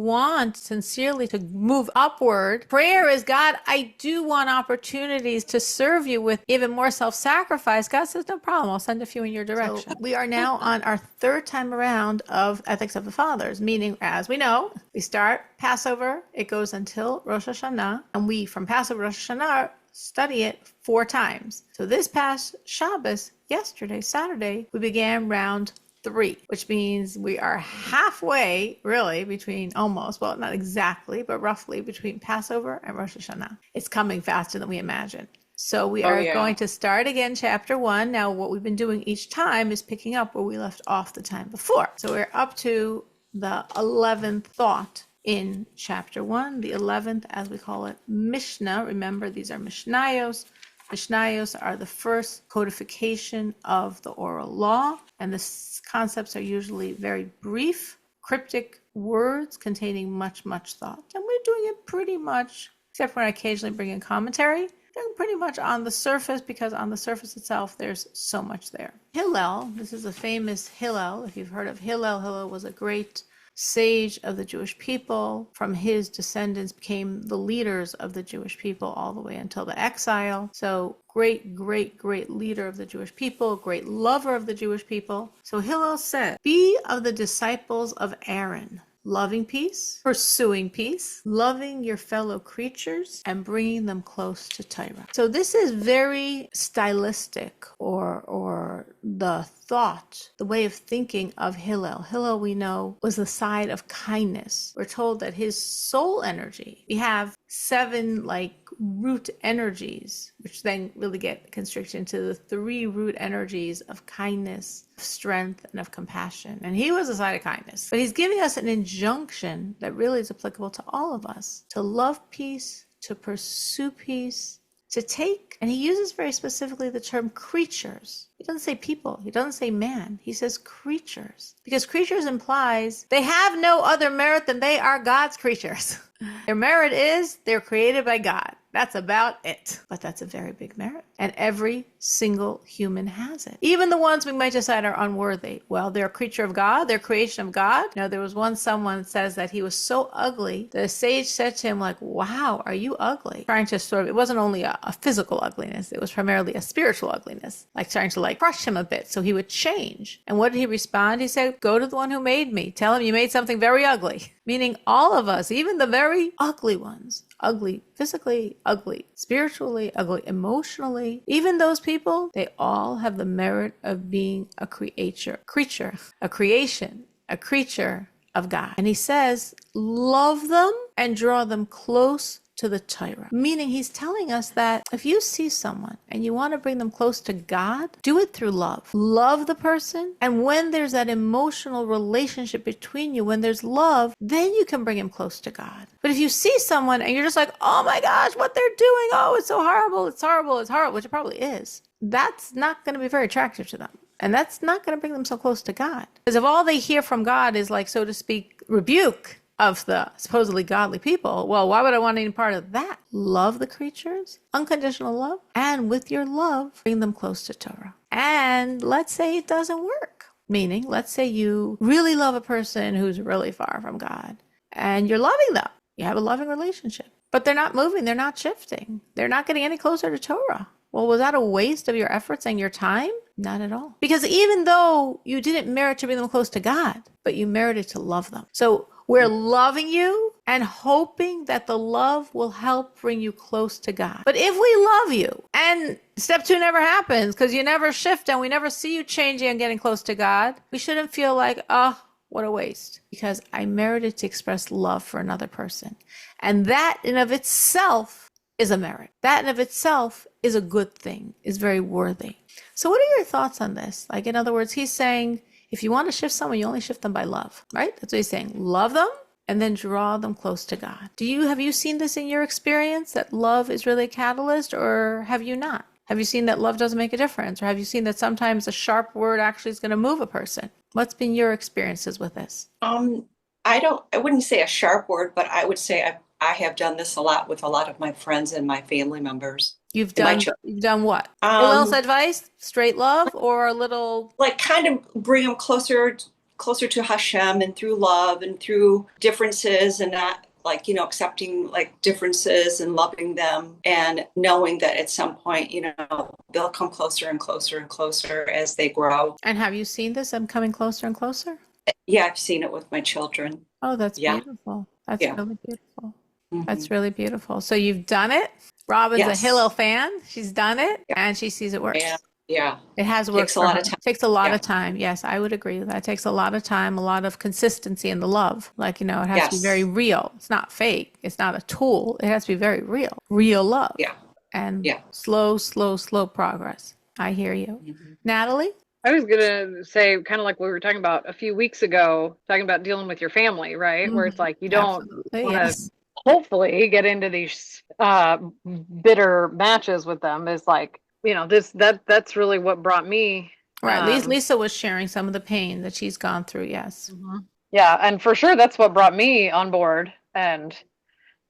want sincerely to move upward, prayer is, God, I do want opportunities to serve you with even more self-sacrifice. God says, no problem. I'll send a few in your direction. So we are now on our third time around of Ethics of the Fathers, meaning, as we know, we start Passover. It goes until Rosh Hashanah. And we, from Passover to Rosh Hashanah, study it 4 times. So this past Shabbos, yesterday, Saturday, we began round 3, which means we are halfway, really, between almost, well, not exactly, but roughly between Passover and Rosh Hashanah. It's coming faster than we imagined. So we are going to start again chapter 1. Now, what we've been doing each time is picking up where we left off the time before. So we're up to the 11th thought in chapter 1, the 11th, as we call it, Mishnah. Remember, these are Mishnayos. Mishnayos are the first codification of the oral law, and the concepts are usually very brief, cryptic words containing much, much thought. And we're doing it pretty much, except when I occasionally bring in commentary, doing pretty much on the surface, because on the surface itself, there's so much there. Hillel, this is a famous Hillel. If you've heard of Hillel, Hillel was a great sage of the Jewish people. From his descendants became the leaders of the Jewish people all the way until the exile. So great, great, great leader of the Jewish people, great lover of the Jewish people. So Hillel said, be of the disciples of Aaron, loving peace, pursuing peace, loving your fellow creatures, and bringing them close to Torah. So this is very stylistic, or the thought, the way of thinking of Hillel. Hillel, we know, was the side of kindness. We're told that his soul energy, we have 7 root energies, which then really get constricted into the 3 root energies of kindness, of strength, and of compassion. And he was the side of kindness. But he's giving us an injunction that really is applicable to all of us, to love peace, to pursue peace, to take, and he uses very specifically the term creatures. He doesn't say people. He doesn't say man. He says creatures. Because creatures implies they have no other merit than they are God's creatures. Their merit is they're created by God. That's about it. But that's a very big merit. And every single human has it. Even the ones we might decide are unworthy. Well, they're a creature of God. They're creation of God. There was someone says that he was so ugly that a sage said to him, wow, are you ugly? Trying to it wasn't only a physical ugliness. It was primarily a spiritual ugliness. Trying to crush him a bit so he would change. And what did he respond? He said, go to the one who made me. Tell him you made something very ugly. Meaning all of us, even the very ugly ones, ugly physically, ugly spiritually, ugly emotionally, even those people, they all have the merit of being a creature, a creation, a creature of God. And he says, love them and draw them close to the Torah. Meaning he's telling us that if you see someone and you want to bring them close to God, do it through love. Love the person. And when there's that emotional relationship between you, when there's love, then you can bring him close to God. But if you see someone and you're just like, oh my gosh, what they're doing, oh, it's so horrible, it's horrible, it's horrible, which it probably is, that's not going to be very attractive to them. And that's not going to bring them so close to God. Because if all they hear from God is so to speak, rebuke of the supposedly godly people, well, why would I want any part of that? Love the creatures, unconditional love, and with your love, bring them close to Torah. And let's say it doesn't work. Meaning, let's say you really love a person who's really far from God, and you're loving them. You have a loving relationship, but they're not moving. They're not shifting. They're not getting any closer to Torah. Well, was that a waste of your efforts and your time? Not at all. Because even though you didn't merit to bring them close to God, but you merited to love them. So we're loving you and hoping that the love will help bring you close to God. But if we love you and step 2 never happens because you never shift and we never see you changing and getting close to God, we shouldn't feel like, oh, what a waste. Because I merited to express love for another person. And that in of itself is a merit. That in of itself is a good thing, is very worthy. So what are your thoughts on this? In other words, he's saying, if you want to shift someone, you only shift them by love, right? That's what he's saying. Love them and then draw them close to God. Have you seen this in your experience, that love is really a catalyst, or have you not? Have you seen that love doesn't make a difference? Or have you seen that sometimes a sharp word actually is going to move a person? What's been your experiences with this? I wouldn't say a sharp word, but I would say I have done this a lot with a lot of my friends and my family members. You've done what? Hillel's advice, straight love, or a little... kind of bring them closer closer to Hashem and through love and through differences and not like, accepting like differences and loving them and knowing that at some point, they'll come closer and closer and closer as they grow. And have you seen this? I'm coming closer and closer. Yeah, I've seen it with my children. Oh, that's Yeah. beautiful. That's Yeah. really beautiful. Mhm. That's really beautiful. So you've done it. Robin's Yes. a Hilo fan. She's done it, Yeah. and she sees it works. Yeah. It has worked Takes a for lot her. of time. Takes a lot Yeah. of time. Yes, I would agree with that. It takes a lot of time, a lot of consistency in the love. Like, it has to be Yes. very real. It's not fake. It's not a tool. It has to be very real. Real love. Yeah. And Yeah. slow progress. I hear you. Mhm. Natalie? I was gonna say, kind of like we were talking about a few weeks ago, talking about dealing with your family, right? Where it's like you don't Absolutely, want to yes. hopefully get into these bitter matches with them. Is like, that's really what brought me. Right. Lisa was sharing some of the pain that she's gone through. Yes. Yeah, and for sure that's what brought me on board, and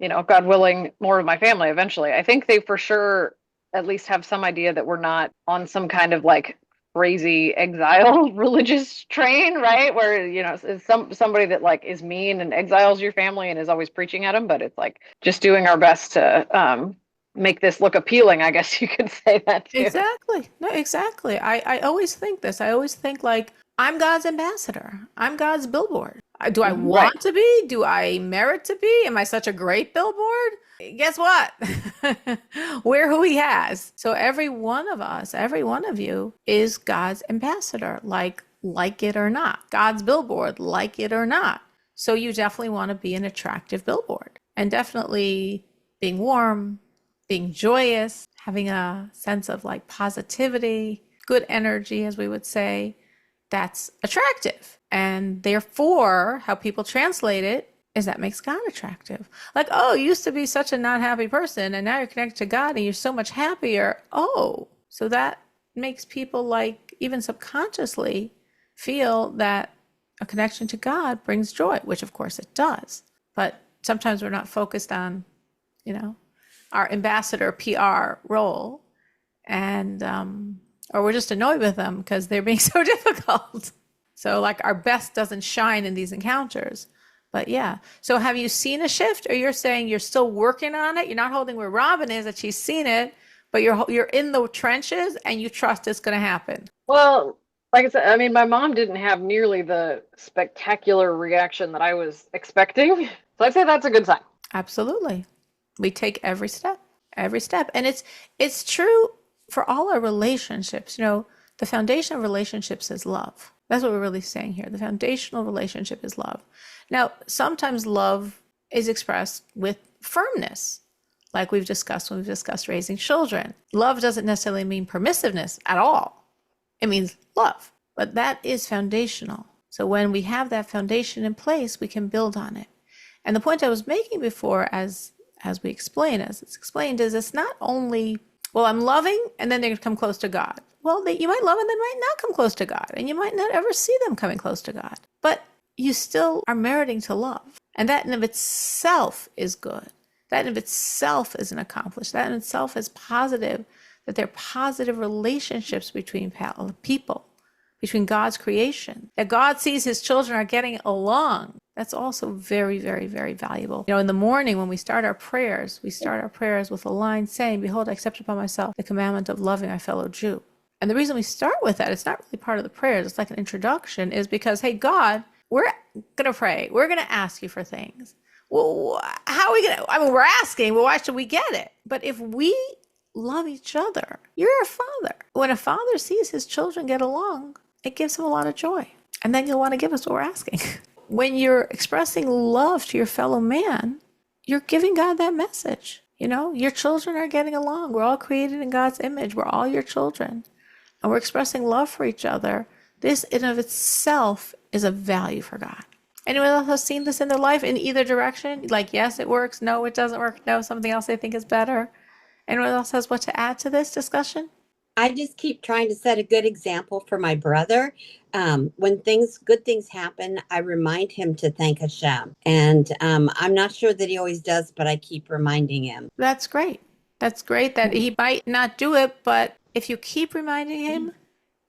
God willing, more of my family eventually. I think they for sure at least have some idea that we're not on some kind of like crazy exile religious train, right? Where it's somebody that like is mean and exiles your family and is always preaching at them, but it's like just doing our best to make this look appealing, I guess you could say that too. Exactly. No, exactly. I always think this. I always think like I'm God's ambassador. I'm God's billboard. Do I want to be? Do I merit to be? Am I such a great billboard? Guess what? We're who he has. So every one of us, every one of you is God's ambassador, like it or not. God's billboard, like it or not. So you definitely want to be an attractive billboard, and definitely being warm, being joyous, having a sense of like positivity, good energy, as we would say, that's attractive. And therefore, how people translate it is that makes God attractive. Like, oh, you used to be such a not happy person and now you're connected to God and you're so much happier. Oh, so that makes people like even subconsciously feel that a connection to God brings joy, which of course it does. But sometimes we're not focused on, our ambassador PR role, and or we're just annoyed with them because they're being so difficult. So like our best doesn't shine in these encounters. But yeah. So have you seen a shift, or you're saying you're still working on it? You're not holding where Robin is, that she's seen it, but you're in the trenches and you trust it's going to happen. Well, like I said, I mean, my mom didn't have nearly the spectacular reaction that I was expecting. So I'd say that's a good sign. Absolutely. We take every step. And it's true for all our relationships. The foundation of relationships is love. That's what we're really saying here. The foundational relationship is love. Now, sometimes love is expressed with firmness, like we've discussed when we've discussed raising children. Love doesn't necessarily mean permissiveness at all. It means love, but that is foundational. So when we have that foundation in place, we can build on it. And the point I was making before, as it's explained, is it's not only, well, I'm loving, and then they're going to come close to God. Well, you might love and they might not come close to God, and you might not ever see them coming close to God. But you still are meriting to love. And that in of itself is good. That in of itself is an accomplishment. That in itself is positive, that there are positive relationships between people, between God's creation, that God sees his children are getting along. That's also very, very, very valuable. In the morning when we start our prayers with a line saying, "Behold, I accept upon myself the commandment of loving my fellow Jew." And the reason we start with that, it's not really part of the prayers, it's like an introduction, is because, hey, God, we're going to pray. We're going to ask you for things. Well, how are we going to, we're asking, well, why should we get it? But if we love each other, you're a father. When a father sees his children get along, it gives him a lot of joy. And then you'll want to give us what we're asking. When you're expressing love to your fellow man, you're giving God that message. Your children are getting along. We're all created in God's image. We're all your children. And we're expressing love for each other. This in of itself is a value for God. Anyone else has seen this in their life in either direction? Like, yes, it works. No, it doesn't work. No, something else they think is better. Anyone else has what to add to this discussion? I just keep trying to set a good example for my brother. When good things happen, I remind him to thank Hashem. And I'm not sure that he always does, but I keep reminding him. That's great. That's great that he might not do it, but if you keep reminding him,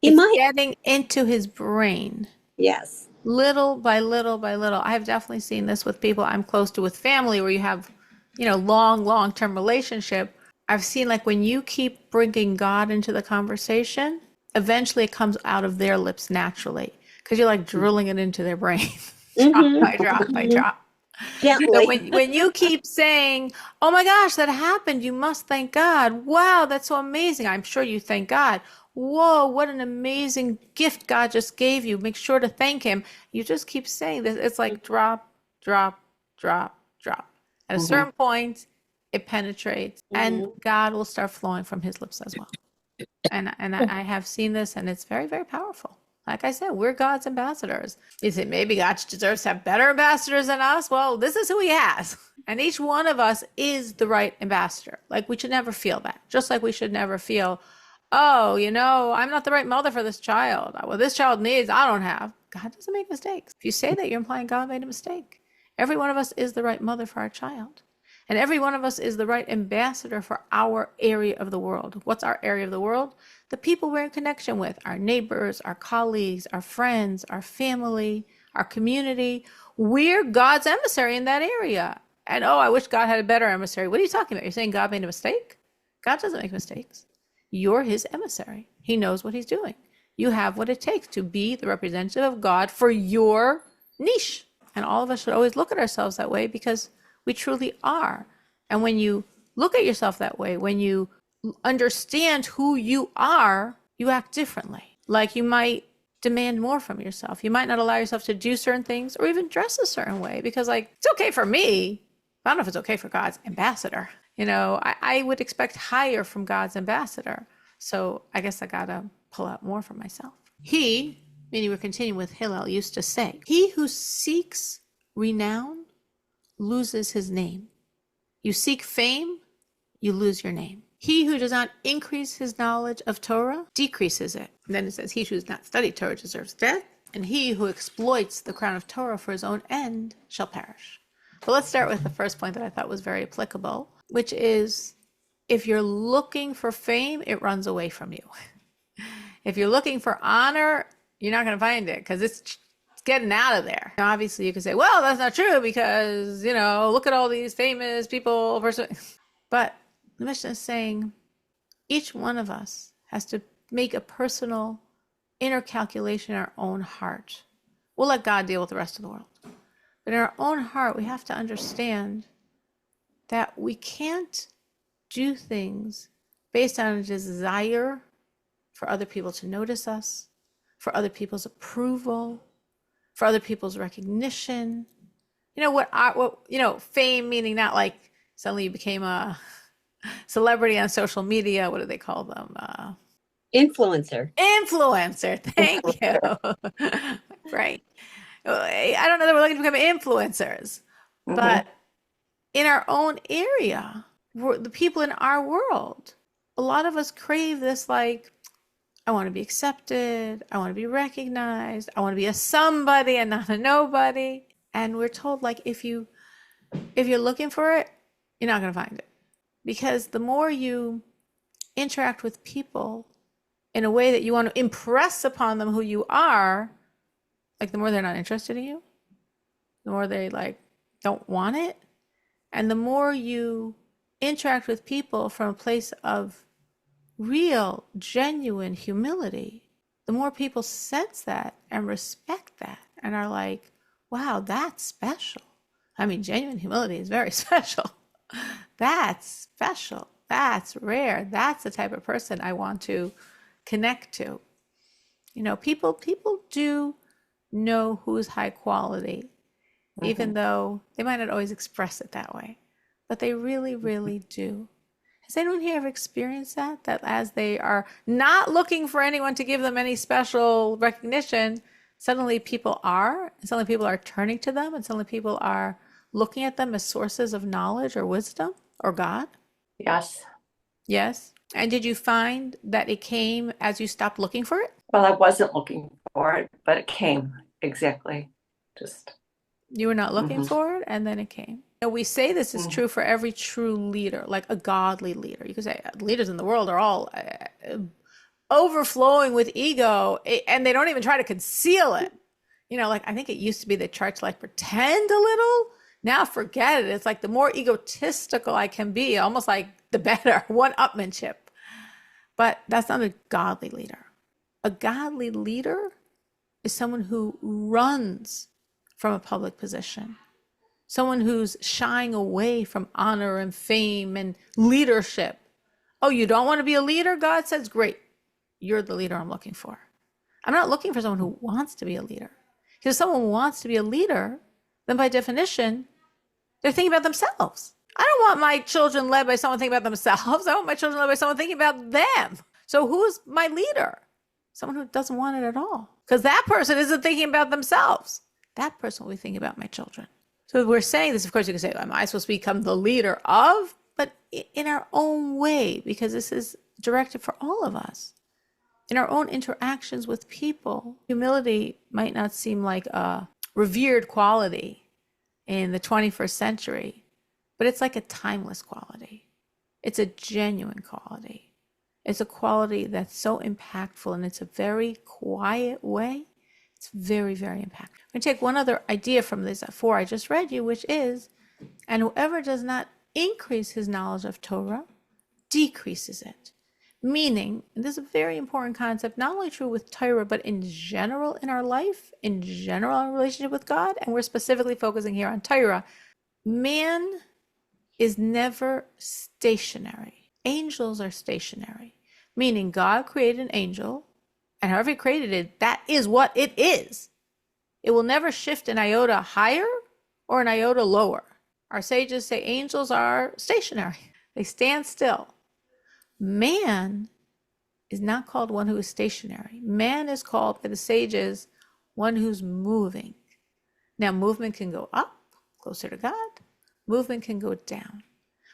He might. getting into his brain. Yes. little by little by little. I have definitely seen this with people I'm close to, with family, where you have, long-term relationship. I've seen, like, when you keep bringing God into the conversation, eventually it comes out of their lips naturally, because you're like drilling it into their brain, drop by drop by drop. So Gently. when you keep saying, "Oh my gosh, that happened. You must thank God. Wow, that's so amazing." I'm sure you thank God. Whoa, what an amazing gift God just gave you. Make sure to thank him. You just keep saying this. It's like drop, drop, drop, drop. At a certain point, it penetrates, and God will start flowing from his lips as well. And I have seen this, and it's very, very powerful. Like I said, we're God's ambassadors. You say maybe God deserves to have better ambassadors than us. Well, this is who he has. And each one of us is the right ambassador. Like, we should never feel that. Just like we should never feel, oh, I'm not the right mother for this child. What this child needs, I don't have. God doesn't make mistakes. If you say that, you're implying God made a mistake. Every one of us is the right mother for our child. And every one of us is the right ambassador for our area of the world. What's our area of the world? The people we're in connection with, our neighbors, our colleagues, our friends, our family, our community. We're God's emissary in that area. And I wish God had a better emissary. What are you talking about? You're saying God made a mistake? God doesn't make mistakes. You're his emissary. He knows what he's doing. You have what it takes to be the representative of God for your niche. And all of us should always look at ourselves that way, because we truly are. And when you look at yourself that way, when you understand who you are, you act differently. Like, you might demand more from yourself. You might not allow yourself to do certain things or even dress a certain way, because, like, it's okay for me, but I don't know if it's okay for God's ambassador. I would expect higher from God's ambassador. So I guess I gotta pull out more for myself. He, meaning we're continuing with Hillel, used to say, "He who seeks renown loses his name. You seek fame, you lose your name. He who does not increase his knowledge of Torah decreases it." And then it says, "He who does not study Torah deserves death, and he who exploits the crown of Torah for his own end shall perish." But let's start with the first point that I thought was very applicable, which is, if you're looking for fame, it runs away from you. If you're looking for honor, you're not going to find it, because it's getting out of there. Now, obviously, you could say, well, that's not true, because, look at all these famous people. But the Mishnah is saying each one of us has to make a personal inner calculation in our own heart. We'll let God deal with the rest of the world. But in our own heart, we have to understand that we can't do things based on a desire for other people to notice us, for other people's approval, for other people's recognition. Fame, meaning not like suddenly you became a celebrity on social media. What do they call them? Influencer. Influencer. Thank you. Right. I don't know that we're looking to become influencers, but in our own area, the people in our world, a lot of us crave this, like, I want to be accepted. I want to be recognized. I want to be a somebody and not a nobody. And we're told, like, if you're looking for it, you're not going to find it. Because the more you interact with people in a way that you want to impress upon them who you are, like, the more they're not interested in you, the more they, like, don't want it. And the more you interact with people from a place of real, genuine humility, the more people sense that and respect that and are like, wow, that's special. I mean, genuine humility is very special. That's special. That's rare. That's the type of person I want to connect to. People do know who's high quality, even though they might not always express it that way, but they really, really do. Has anyone here ever experienced that as they are not looking for anyone to give them any special recognition, suddenly people are turning to them, and suddenly people are looking at them as sources of knowledge or wisdom or God? Yes. Yes. And did you find that it came as you stopped looking for it? Well, I wasn't looking for it, but it came. Exactly. You were not looking for it, and then it came. We say this is true for every true leader, like a godly leader. You could say leaders in the world are all overflowing with ego, and they don't even try to conceal it. Like I think it used to be that try to like pretend a little. Now forget it. It's like the more egotistical I can be, almost like the better, one-upmanship. But that's not a godly leader. A godly leader is someone who runs from a public position, someone who's shying away from honor and fame and leadership. Oh, you don't want to be a leader? God says, great. You're the leader I'm looking for. I'm not looking for someone who wants to be a leader. Because if someone wants to be a leader, then by definition, they're thinking about themselves. I don't want my children led by someone thinking about themselves. I want my children led by someone thinking about them. So who's my leader? Someone who doesn't want it at all. Because that person isn't thinking about themselves. That person will be thinking about my children. So we're saying this, of course, you can say, am I supposed to become the leader of? But in our own way, because this is directed for all of us. In our own interactions with people, humility might not seem like a revered quality in the 21st century, but it's like a timeless quality. It's a genuine quality. It's a quality that's so impactful, and it's a very quiet way. It's very, very impactful. I'm going to take one other idea from this 4 I just read you, which is, and whoever does not increase his knowledge of Torah decreases it. Meaning, and this is a very important concept, not only true with Torah, but in general in our life, in general our relationship with God, and we're specifically focusing here on Torah. Man is never stationary. Angels are stationary, meaning God created an angel, and however he created it, that is what it is. It will never shift an iota higher or an iota lower. Our sages say angels are stationary. They stand still. Man is not called one who is stationary. Man is called by the sages one who's moving. Now, movement can go up, closer to God. Movement can go down.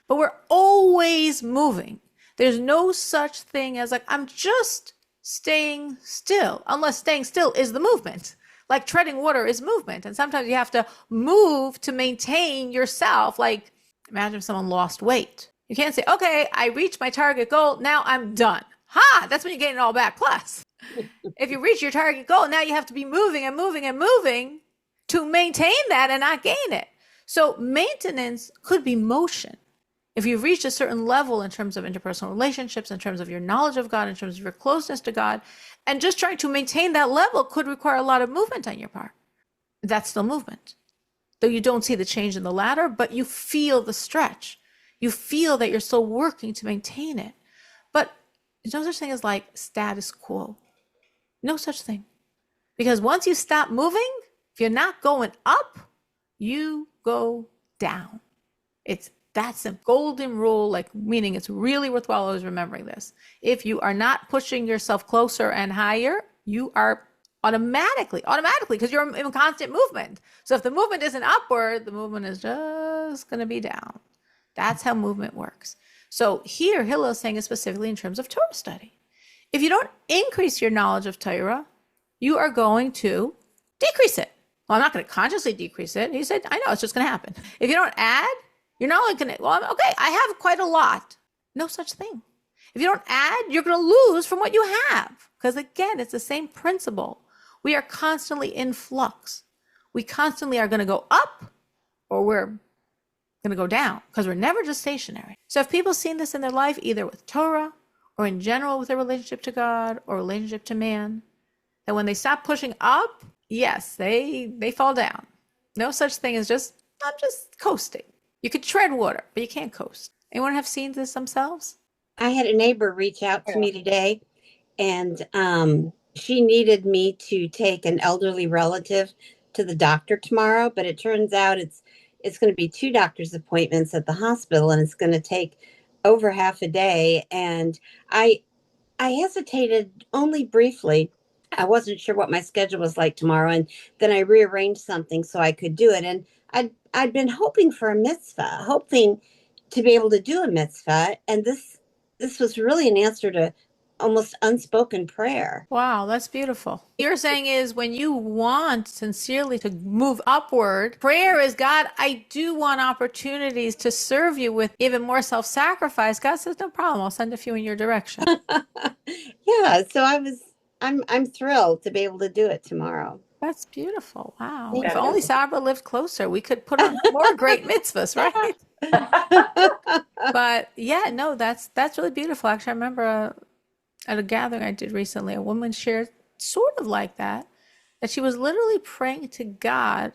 But we're always moving. There's no such thing as like, I'm just staying still, unless staying still is the movement. Like treading water is movement. And sometimes you have to move to maintain yourself. Like imagine if someone lost weight. You can't say, okay, I reached my target goal. Now I'm done. That's when you gain it all back. Plus, if you reach your target goal, now you have to be moving and moving and moving to maintain that and not gain it. So maintenance could be motion. If you've reached a certain level in terms of interpersonal relationships, in terms of your knowledge of God, in terms of your closeness to God, and just trying to maintain that level could require a lot of movement on your part. That's still movement. Though you don't see the change in the ladder, but you feel the stretch. You feel that you're still working to maintain it. But there's no such thing as like status quo. No such thing. Because once you stop moving, if you're not going up, you go down. That's a golden rule, like meaning it's really worthwhile always remembering this. If you are not pushing yourself closer and higher, you are automatically, because you're in constant movement. So if the movement isn't upward, the movement is just going to be down. That's how movement works. So here, Hillel is saying it specifically in terms of Torah study. If you don't increase your knowledge of Torah, you are going to decrease it. Well, I'm not going to consciously decrease it. He said, I know, it's just going to happen. If you don't add, you're not only going to, well, okay, I have quite a lot. No such thing. If you don't add, you're going to lose from what you have. Because again, it's the same principle. We are constantly in flux. We constantly are going to go up or we're going to go down because we're never just stationary. So if people seen this in their life, either with Torah or in general with their relationship to God or relationship to man, that when they stop pushing up, yes, they fall down. No such thing as I'm just coasting. You could tread water, but you can't coast. Anyone have seen this themselves? I had a neighbor reach out to me today, and she needed me to take an elderly relative to the doctor tomorrow, but it turns out it's going to be 2 doctor's appointments at the hospital, and it's going to take over half a day. And I hesitated only briefly. I wasn't sure what my schedule was like tomorrow, and then I rearranged something so I could do it. And I'd been hoping for a mitzvah, hoping to be able to do a mitzvah, and this was really an answer to almost unspoken prayer. Wow, that's beautiful. You're saying is when you want sincerely to move upward, prayer is, God, I do want opportunities to serve you with even more self-sacrifice. God says, no problem. I'll send a few in your direction. Yeah, so I'm thrilled to be able to do it tomorrow. That's beautiful. Wow. Thank If you. only Sabra lived closer, we could put on more great mitzvahs, right? But yeah, no, that's really beautiful. Actually, I remember at a gathering I did recently, a woman shared sort of like that she was literally praying to God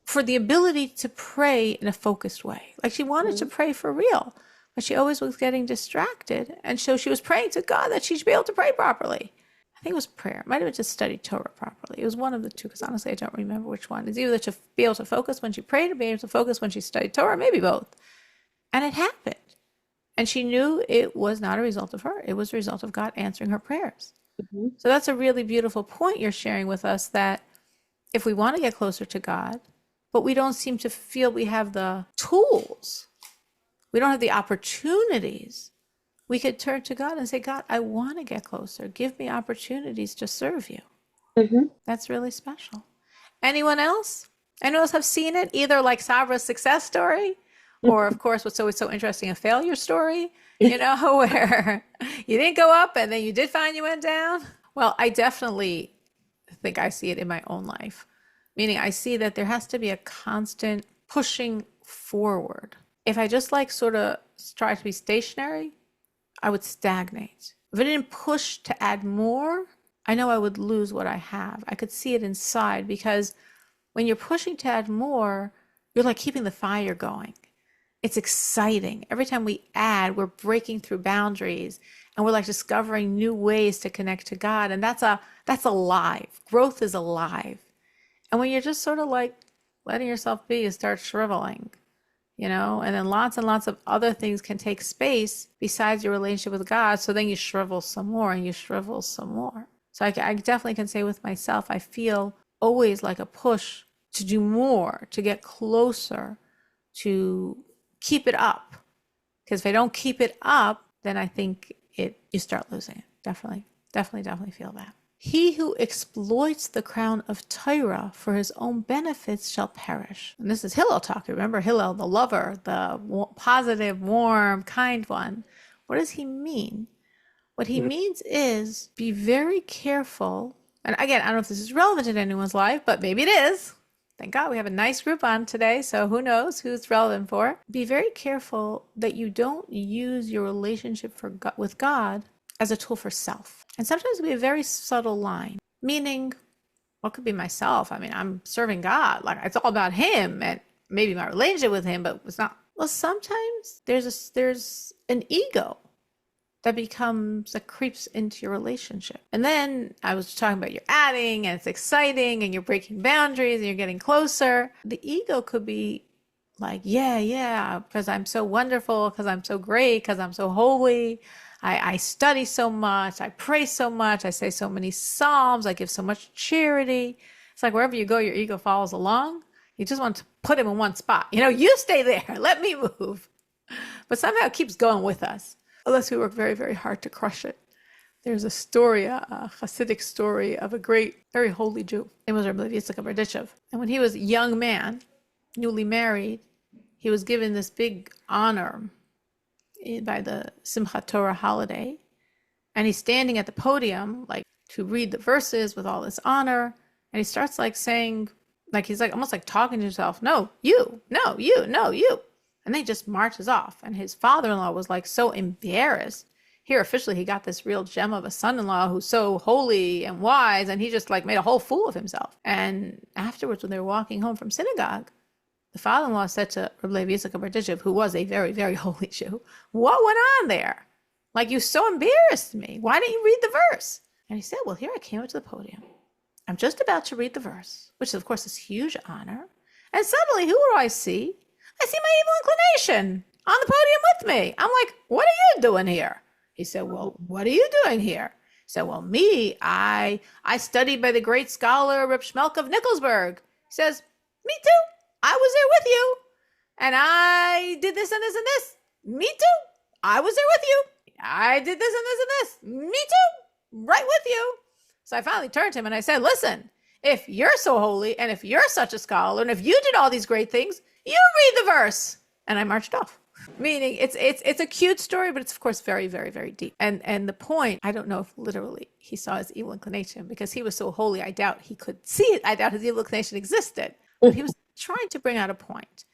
for the ability to pray in a focused way. Like she wanted to pray for real, but she always was getting distracted. And so she was praying to God that she should be able to pray properly. I think it was prayer. It might have been just study Torah properly. It was one of the two, because honestly, I don't remember which one. It's either to be able to focus when she prayed or be able to focus when she studied Torah, maybe both. And it happened. And she knew it was not a result of her. It was a result of God answering her prayers. So that's a really beautiful point you're sharing with us, that if we want to get closer to God, but we don't seem to feel we have the tools, we don't have the opportunities, we could turn to God and say, God, I want to get closer. Give me opportunities to serve you. That's really special. Anyone else? Anyone else have seen it? Either like Sabra's success story, or of course, what's always so interesting, a failure story, where you didn't go up and then you did find you went down. Well, I definitely think I see it in my own life, meaning I see that there has to be a constant pushing forward. If I just like sort of try to be stationary, I would stagnate. If I didn't push to add more, I know I would lose what I have. I could see it inside, because when you're pushing to add more, you're like keeping the fire going. It's exciting. Every time we add, we're breaking through boundaries, and we're like discovering new ways to connect to God. And that's alive. Growth is alive. And when you're just sort of like letting yourself be, you start shriveling, and then lots and lots of other things can take space besides your relationship with God. So then you shrivel some more and you shrivel some more. So I definitely can say with myself, I feel always like a push to do more, to get closer, to keep it up. Because if I don't keep it up, then I think you start losing it. Definitely feel that. He who exploits the crown of Torah for his own benefits shall perish. And this is Hillel talking. Remember Hillel, the lover, the positive, warm, kind one. What does he mean? What he means is be very careful. And again, I don't know if this is relevant in anyone's life, but maybe it is. Thank God we have a nice group on today, so who knows who it's relevant for. Be very careful that you don't use your relationship with God as a tool for self. And sometimes it'll be a very subtle line, meaning, what could be myself? I mean, I'm serving God. Like, it's all about him and maybe my relationship with him, but it's not. Well, sometimes there's an ego that creeps into your relationship. And then I was talking about you're adding and it's exciting and you're breaking boundaries and you're getting closer. The ego could be like, yeah, because I'm so wonderful, because I'm so great, because I'm so holy. I study so much. I pray so much. I say so many psalms. I give so much charity. It's like wherever you go, your ego follows along. You just want to put him in one spot. You stay there. Let me move. But somehow it keeps going with us, unless we work very, very hard to crush it. There's a story, a Hasidic story of a great, very holy Jew. It was Rabbi Yitzchak Berditchev. And when he was a young man, newly married, he was given this big honor by the Simchat Torah holiday. And he's standing at the podium, like to read the verses with all this honor. And he starts like saying, like he's like almost like talking to himself, no, you, no, you, no, you. And then he just marches off. And his father-in-law was like so embarrassed. Here officially he got this real gem of a son-in-law who's so holy and wise, and he just like made a whole fool of himself. And afterwards, when they were walking home from synagogue, the father-in-law said to Rabbi Yitzchak Berditchev, who was a very, very holy Jew, what went on there? Like, you so embarrassed me. Why didn't you read the verse? And he said, well, here I came up to the podium. I'm just about to read the verse, which is, of course, this huge honor. And suddenly, who do I see? I see my evil inclination on the podium with me. I'm like, what are you doing here? He said, well, what are you doing here? He said, well, me, I studied by the great scholar Reb Shmelk of Nickelsburg. He says, me too. I was there with you. And I did this and this and this. Me too. I was there with you. I did this and this and this. Me too. Right with you. So I finally turned to him and I said, listen, if you're so holy and if you're such a scholar and if you did all these great things, you read the verse. And I marched off. Meaning it's a cute story, but it's of course very, very, very deep. And the point, I don't know if literally he saw his evil inclination, because he was so holy, I doubt he could see it. I doubt his evil inclination existed. But he was trying to bring out a point.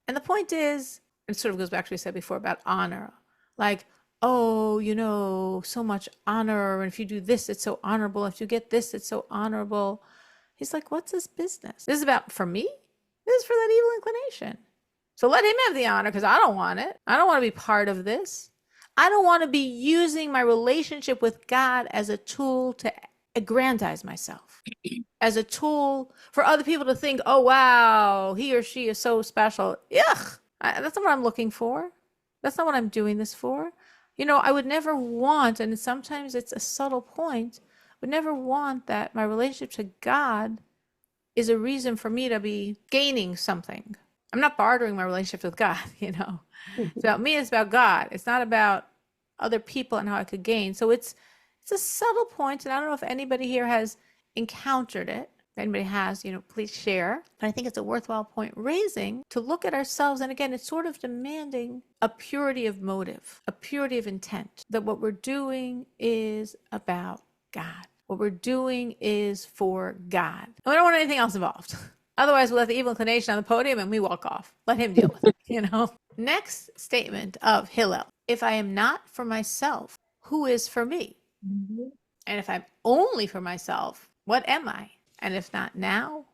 And the point is, it sort of goes back to what we said before about honor. Like, oh, so much honor. And if you do this, it's so honorable. If you get this, it's so honorable. He's like, what's this business? This is about for me? This is for that evil inclination. So let him have the honor, because I don't want it. I don't want to be part of this. I don't want to be using my relationship with God as a tool to aggrandize myself, as a tool for other people to think, oh, wow, he or she is so special. Yuck. That's not what I'm looking for. That's not what I'm doing this for. I would never want, and sometimes it's a subtle point, would never want that my relationship to God is a reason for me to be gaining something. I'm not bartering my relationship with God, It's about me, it's about God. It's not about other people and how I could gain. So it's a subtle point, and I don't know if anybody here has encountered it. If anybody has, please share. But I think it's a worthwhile point raising to look at ourselves. And again, it's sort of demanding a purity of motive, a purity of intent, that what we're doing is about God. What we're doing is for God. And we don't want anything else involved. Otherwise, we'll let the evil inclination on the podium and we walk off. Let him deal with it, Next statement of Hillel. If I am not for myself, who is for me? Mm-hmm. And if I'm only for myself, what am I? And if not now,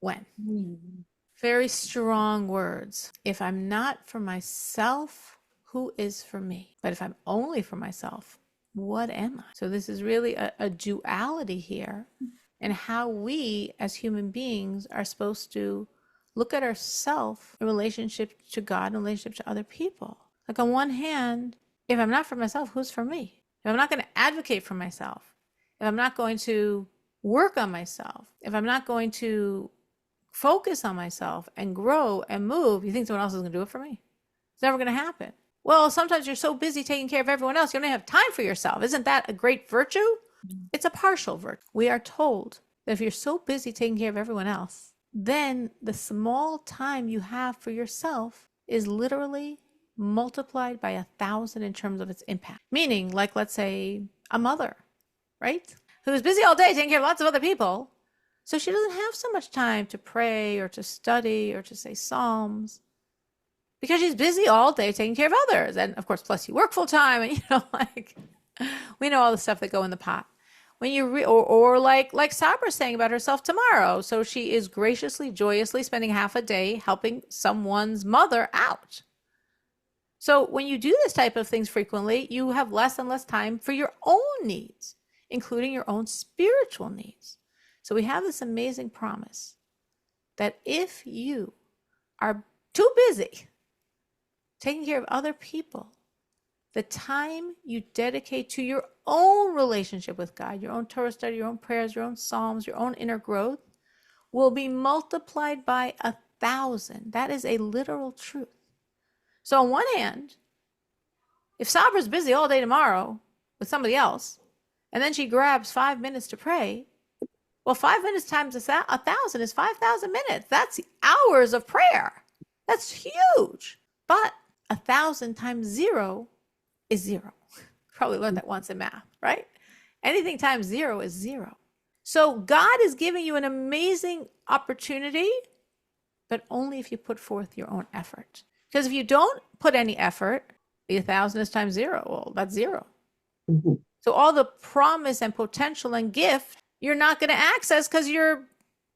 when? Mm-hmm. Very strong words. If I'm not for myself, who is for me? But if I'm only for myself, what am I? So this is really a duality here. And how we as human beings are supposed to look at ourselves in relationship to God, in relationship to other people. Like on one hand, if I'm not for myself, who's for me? If I'm not going to advocate for myself, if I'm not going to work on myself, if I'm not going to focus on myself and grow and move, you think someone else is going to do it for me? It's never going to happen. Well, sometimes you're so busy taking care of everyone else, you don't have time for yourself. Isn't that a great virtue? It's a partial virtue. We are told that if you're so busy taking care of everyone else, then the small time you have for yourself is literally multiplied by 1,000 in terms of its impact. Meaning, like, let's say a mother, right? Who's busy all day taking care of lots of other people. So she doesn't have so much time to pray or to study or to say Psalms, because she's busy all day taking care of others. And of course, plus you work full time, and we know all the stuff that go in the pot. When you or like Sabra's saying about herself tomorrow. So she is graciously, joyously spending half a day helping someone's mother out. So when you do this type of things frequently, you have less and less time for your own needs, including your own spiritual needs. So we have this amazing promise that if you are too busy taking care of other people, the time you dedicate to your own relationship with God, your own Torah study, your own prayers, your own Psalms, your own inner growth, will be multiplied by 1,000. That is a literal truth. So on one hand, if Sabra's busy all day tomorrow with somebody else, and then she grabs 5 minutes to pray, well, 5 minutes times 1,000 is 5,000 minutes. That's hours of prayer. That's huge. But 1,000 times 0 is 0. Probably learned that once in math, right? Anything times 0 is 0. So God is giving you an amazing opportunity, but only if you put forth your own effort. Because if you don't put any effort, the 1,000 is times 0. Well, that's 0. Mm-hmm. So all the promise and potential and gift, you're not going to access because you're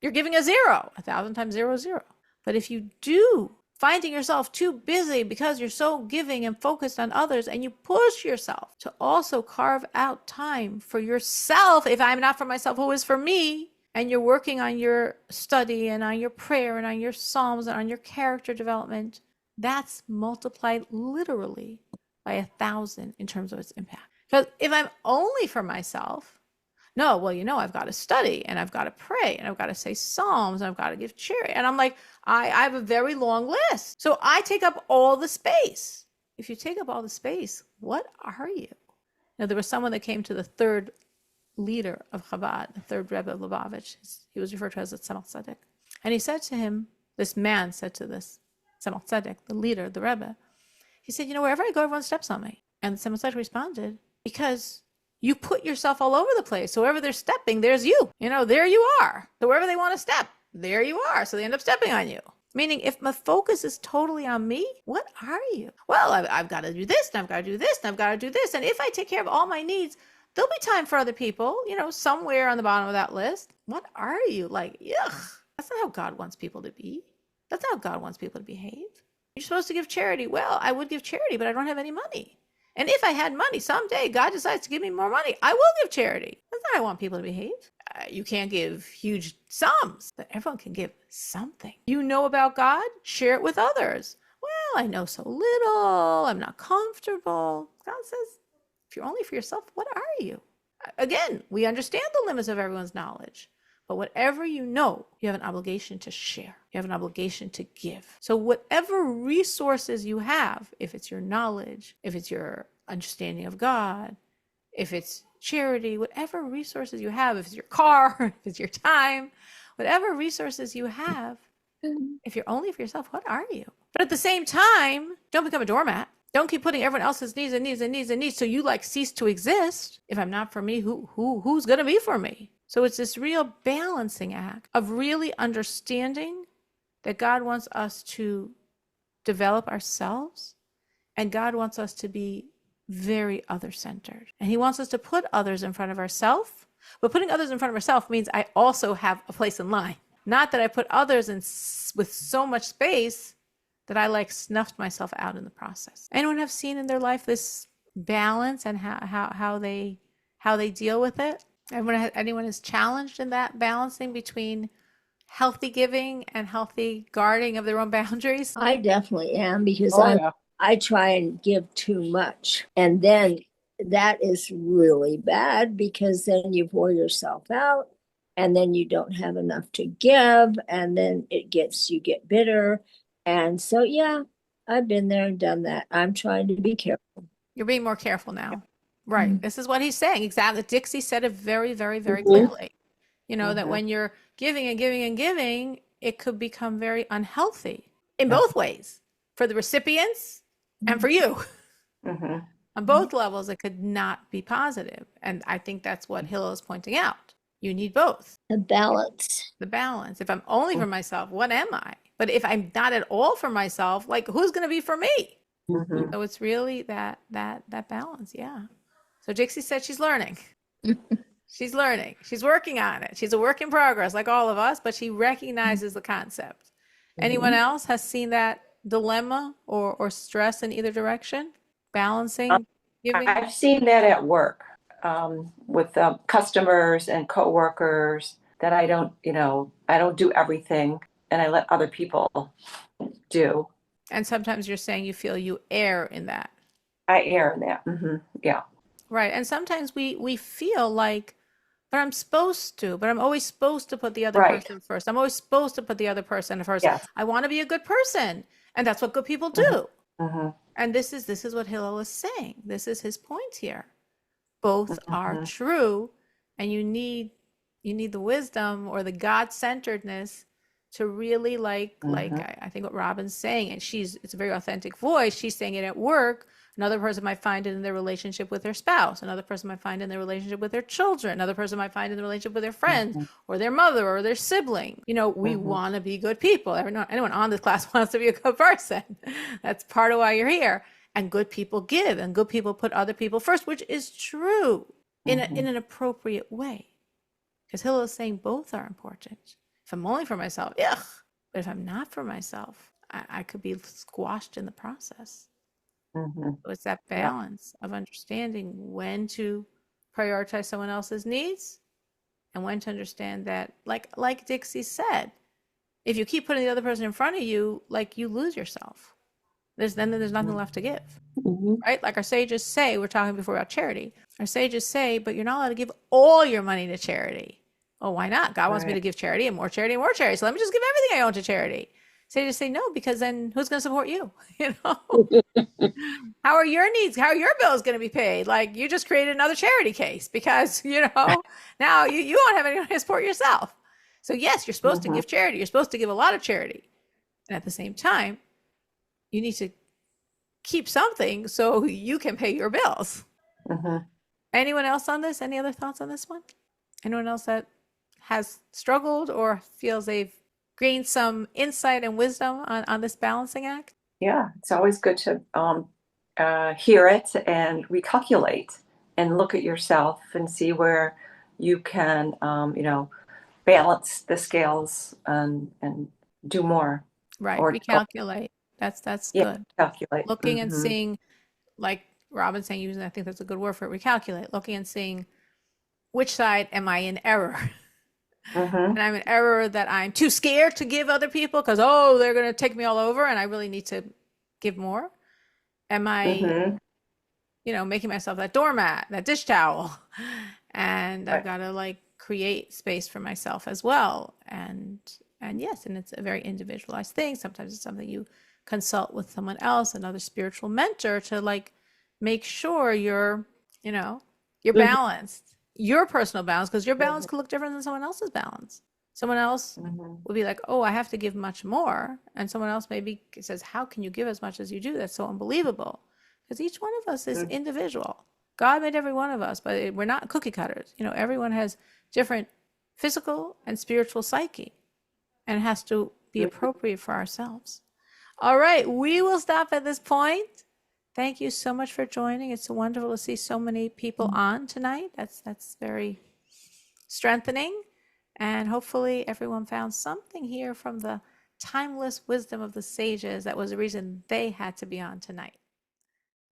giving a 0. 1,000 times 0 is 0. But if you do, finding yourself too busy because you're so giving and focused on others, and you push yourself to also carve out time for yourself. If I'm not for myself, who is for me? And you're working on your study and on your prayer and on your Psalms and on your character development, that's multiplied literally by 1,000 in terms of its impact. Because if I'm only for myself, no, well, I've got to study and I've got to pray and I've got to say Psalms and I've got to give charity. And I'm like, I have a very long list. So I take up all the space. If you take up all the space, what are you? Now, there was someone that came to the third leader of Chabad, the third Rebbe of Lubavitch. He was referred to as the Tzemach Tzedek. And he said to him, this man said to this Tzemach Tzedek, the leader, the Rebbe, He said, wherever I go, everyone steps on me. And someone such responded, because you put yourself all over the place. So wherever they're stepping, there's you. There you are. So wherever they want to step, there you are. So they end up stepping on you. Meaning, if my focus is totally on me, what are you? Well, I've got to do this, and I've got to do this, and I've got to do this. And if I take care of all my needs, there'll be time for other people, somewhere on the bottom of that list. What are you? Like, ugh. That's not how God wants people to be. That's not how God wants people to behave. You're supposed to give charity. Well, I would give charity, but I don't have any money. And if I had money, someday God decides to give me more money, I will give charity. That's not how I want people to behave. You can't give huge sums, but everyone can give something. You know about God? Share it with others. Well, I know so little. I'm not comfortable. God says, if you're only for yourself, what are you? Again, we understand the limits of everyone's knowledge. But whatever you know, you have an obligation to share. You have an obligation to give. So whatever resources you have, if it's your knowledge, if it's your understanding of God, if it's charity, whatever resources you have, if it's your car, if it's your time, whatever resources you have, if you're only for yourself, what are you? But at the same time, don't become a doormat. Don't keep putting everyone else's needs and needs and needs and needs so you cease to exist. If I'm not for me, who's going to be for me? So it's this real balancing act of really understanding that God wants us to develop ourselves, and God wants us to be very other-centered. And he wants us to put others in front of ourselves, but putting others in front of ourselves means I also have a place in line. Not that I put others in with so much space that I snuffed myself out in the process. Anyone have seen in their life this balance and how they deal with it? Anyone is challenged in that balancing between healthy giving and healthy guarding of their own boundaries? I definitely am, because yeah. I try and give too much. And then that is really bad, because then you pour yourself out and then you don't have enough to give. And then you get bitter. And so, yeah, I've been there and done that. I'm trying to be careful. You're being more careful now. Right. Mm-hmm. This is what he's saying. Exactly. Dixie said it very, very, very clearly. That when you're giving and giving and giving, it could become very unhealthy in both ways, for the recipients and for you. On both levels, it could not be positive. And I think that's what Hillel is pointing out. You need both. The balance. The balance. If I'm only for myself, what am I? But if I'm not at all for myself, who's going to be for me? So it's really that balance. Yeah. So Dixie said she's learning. She's learning. She's working on it. She's a work in progress, like all of us, but she recognizes the concept. Anyone else has seen that dilemma or stress in either direction? Balancing, giving? I've seen that at work with customers and coworkers, that I don't do everything, and I let other people do. And sometimes you're saying you feel you err in that. I err in that. Yeah. Right. And sometimes we feel like, but I'm supposed to, but I'm always supposed to put the other person first. I'm always supposed to put the other person first. Yes. I want to be a good person. And that's what good people do. And this is what Hillel is saying. This is his point here. Both are true. And you need the wisdom or the God-centeredness to really I think what Robin's saying, and it's a very authentic voice. She's saying it at work. Another person might find it in their relationship with their spouse. Another person might find it in their relationship with their children. Another person might find it in the relationship with their friends or their mother or their sibling. We want to be good people. Anyone on this class wants to be a good person. That's part of why you're here. And good people give, and good people put other people first, which is true in an appropriate way. Because Hillel is saying both are important. If I'm only for myself, ugh. But if I'm not for myself, I could be squashed in the process. So it's that balance of understanding when to prioritize someone else's needs and when to understand that, like Dixie said, if you keep putting the other person in front of you, you lose yourself. There's nothing left to give, right? Like our sages say, we're talking before about charity. Our sages say, but you're not allowed to give all your money to charity. Oh, why not? God wants me to give charity and more charity and more charity. So let me just give everything I own to charity. Sages say no, because then who's going to support you? How are your needs? How are your bills going to be paid? You just created another charity case because, now you won't have anyone to support yourself. So yes, you're supposed to give charity. You're supposed to give a lot of charity. And at the same time, you need to keep something so you can pay your bills. Mhm. Anyone else on this? Any other thoughts on this one? Anyone else that has struggled or feels they've gained some insight and wisdom on this balancing act? Yeah, it's always good to hear it and recalculate and look at yourself and see where you can, balance the scales and do more. Right. Or Recalculate. That's yeah, good. calculate. Looking and Mhm. seeing, like Robin's saying, using, I think that's a good word for it, recalculate. Looking and seeing which side am I in error? Mhm. And I'm in error that I'm too scared to give other people because, oh, they're going to take me all over and I really need to give more. Am I, Mhm. making myself that doormat, that dish towel? And I've Right. got to like create space for myself as well. And yes, and it's a very individualized thing. Sometimes it's something you consult with someone else, another spiritual mentor, to like make sure you're Mhm. balanced, your personal balance, because your balance Mhm. could look different than someone else's balance. Someone else Mhm. would be like, oh, I have to give much more. And someone else maybe says, how can you give as much as you do? That's so unbelievable. Because each one of us is Mhm. individual. God made every one of us, but we're not cookie cutters. Everyone has different physical and spiritual psyche and has to be appropriate for ourselves. All right, we will stop at this point. Thank you so much for joining. It's wonderful to see so many people on tonight. That's very strengthening. And hopefully everyone found something here from the timeless wisdom of the sages that was the reason they had to be on tonight.